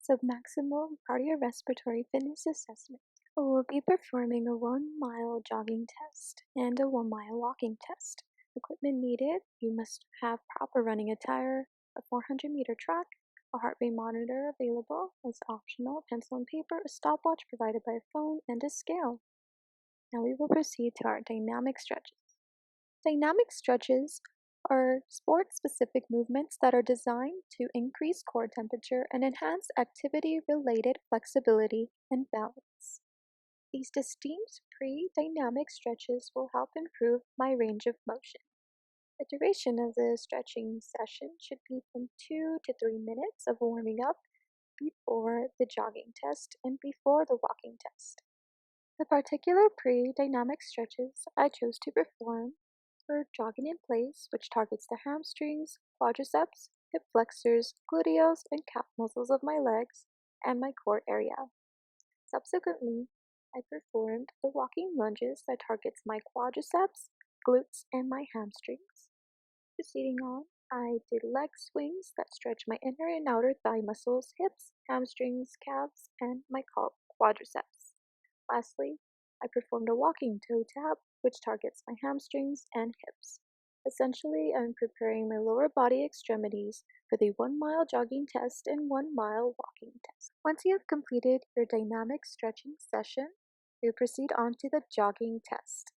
Submaximal Cardiorespiratory Fitness Assessment. I will be performing a 1-mile jogging test and a 1-mile walking test. Equipment needed: you must have proper running attire, a 400-meter track, a heart rate monitor available as optional, pencil and paper, a stopwatch provided by a phone, and a scale. Now we will proceed to our dynamic stretches. Dynamic stretches are sport-specific movements that are designed to increase core temperature and enhance activity-related flexibility and balance. These distinct pre-dynamic stretches will help improve my range of motion. The duration of the stretching session should be from 2 to 3 minutes of warming up before the jogging test and before the walking test. The particular pre-dynamic stretches I chose to perform were jogging in place, which targets the hamstrings, quadriceps, hip flexors, gluteals, and calf muscles of my legs and my core area. Subsequently, I performed the walking lunges that targets my quadriceps, glutes, and my hamstrings. Proceeding on, I did leg swings that stretch my inner and outer thigh muscles, hips, hamstrings, calves, and my quadriceps. Lastly, I performed a walking toe tap, which targets my hamstrings and hips. Essentially, I'm preparing my lower body extremities for the 1-mile jogging test and 1-mile walking test. Once you have completed your dynamic stretching session, you proceed on to the jogging test.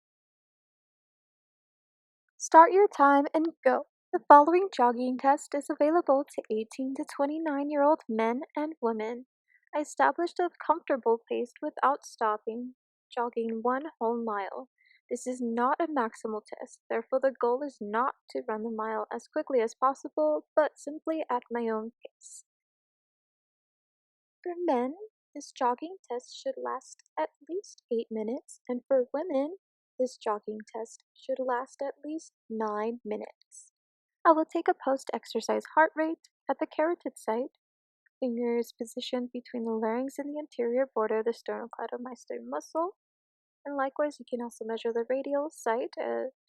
Start your time and go. The following jogging test is available to 18 to 29-year-old men and women. I established a comfortable pace without stopping, jogging 1 whole mile. This is not a maximal test, therefore the goal is not to run the mile as quickly as possible, but simply at my own pace. For men, this jogging test should last at least 8 minutes, and for women, this jogging test should last at least 9 minutes. I will take a post-exercise heart rate at the carotid site. Fingers positioned between the larynx and the anterior border of the sternocleidomastoid muscle. And likewise, you can also measure the radial site,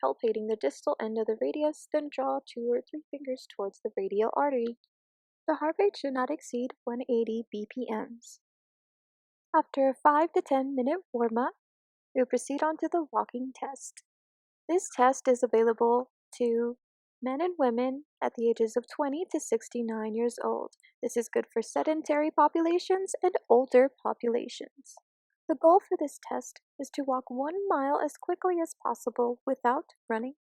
palpating the distal end of the radius, then draw 2 or 3 fingers towards the radial artery. The heart rate should not exceed 180 BPMs. After a 5 to 10 minute warm-up, we'll proceed on to the walking test. This test is available to men and women at the ages of 20 to 69 years old. This is good for sedentary populations and older populations. The goal for this test is to walk 1 mile as quickly as possible without running.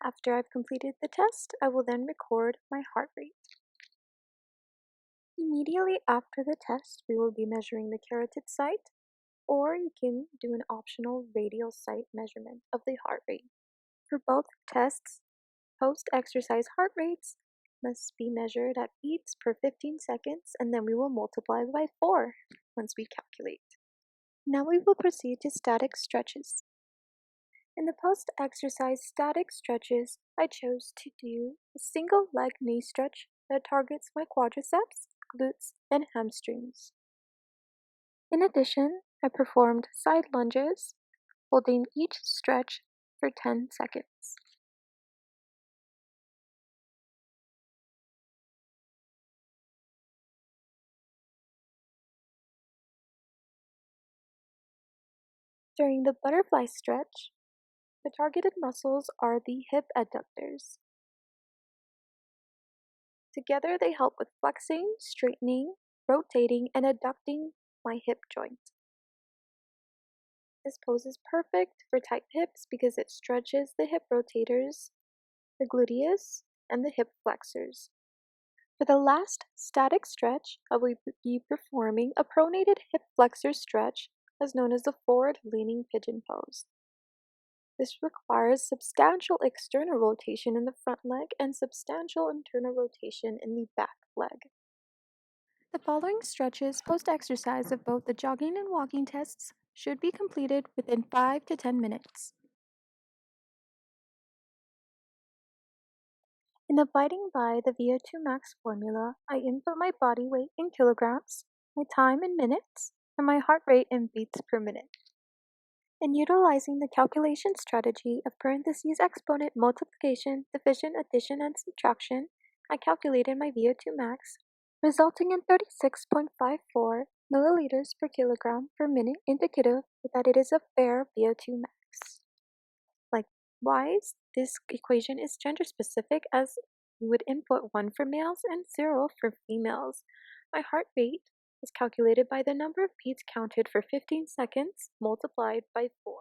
After I've completed the test, I will then record my heart rate. Immediately after the test, we will be measuring the carotid site, or you can do an optional radial site measurement of the heart rate. For both tests, post-exercise heart rates must be measured at beats per 15 seconds, and then we will multiply by 4 once we calculate. Now we will proceed to static stretches. In the post-exercise static stretches, I chose to do a single leg knee stretch that targets my quadriceps, glutes, and hamstrings. In addition, I performed side lunges, holding each stretch for 10 seconds. During the butterfly stretch, the targeted muscles are the hip adductors. Together they help with flexing, straightening, rotating, and adducting my hip joint. This pose is perfect for tight hips because it stretches the hip rotators, the gluteus, and the hip flexors. For the last static stretch, I will be performing a pronated hip flexor stretch, as known as the forward leaning pigeon pose. This requires substantial external rotation in the front leg and substantial internal rotation in the back leg. The following stretches post-exercise of both the jogging and walking tests should be completed within 5 to 10 minutes. In abiding by the VO2 max formula, I input my body weight in kilograms, my time in minutes, and my heart rate in beats per minute. In utilizing the calculation strategy of parentheses exponent multiplication, division, addition, and subtraction, I calculated my VO2 max, resulting in 36.54 milliliters per kilogram per minute, indicative that it is a fair VO2 max. Likewise, this equation is gender specific as we would input 1 for males and 0 for females. My heart rate is calculated by the number of beats counted for 15 seconds multiplied by 4.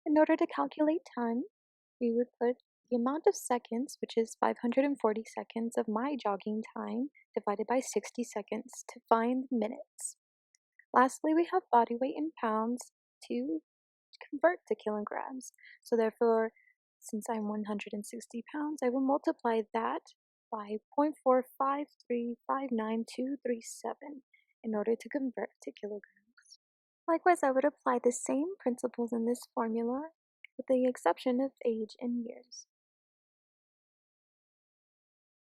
In order to calculate time, we would put the amount of seconds, which is 540 seconds of my jogging time, divided by 60 seconds to find minutes. Lastly, we have body weight in pounds to convert to kilograms. So therefore, since I'm 160 pounds, I will multiply that by 0.45359,237 in order to convert to kilograms. Likewise, I would apply the same principles in this formula with the exception of age and years.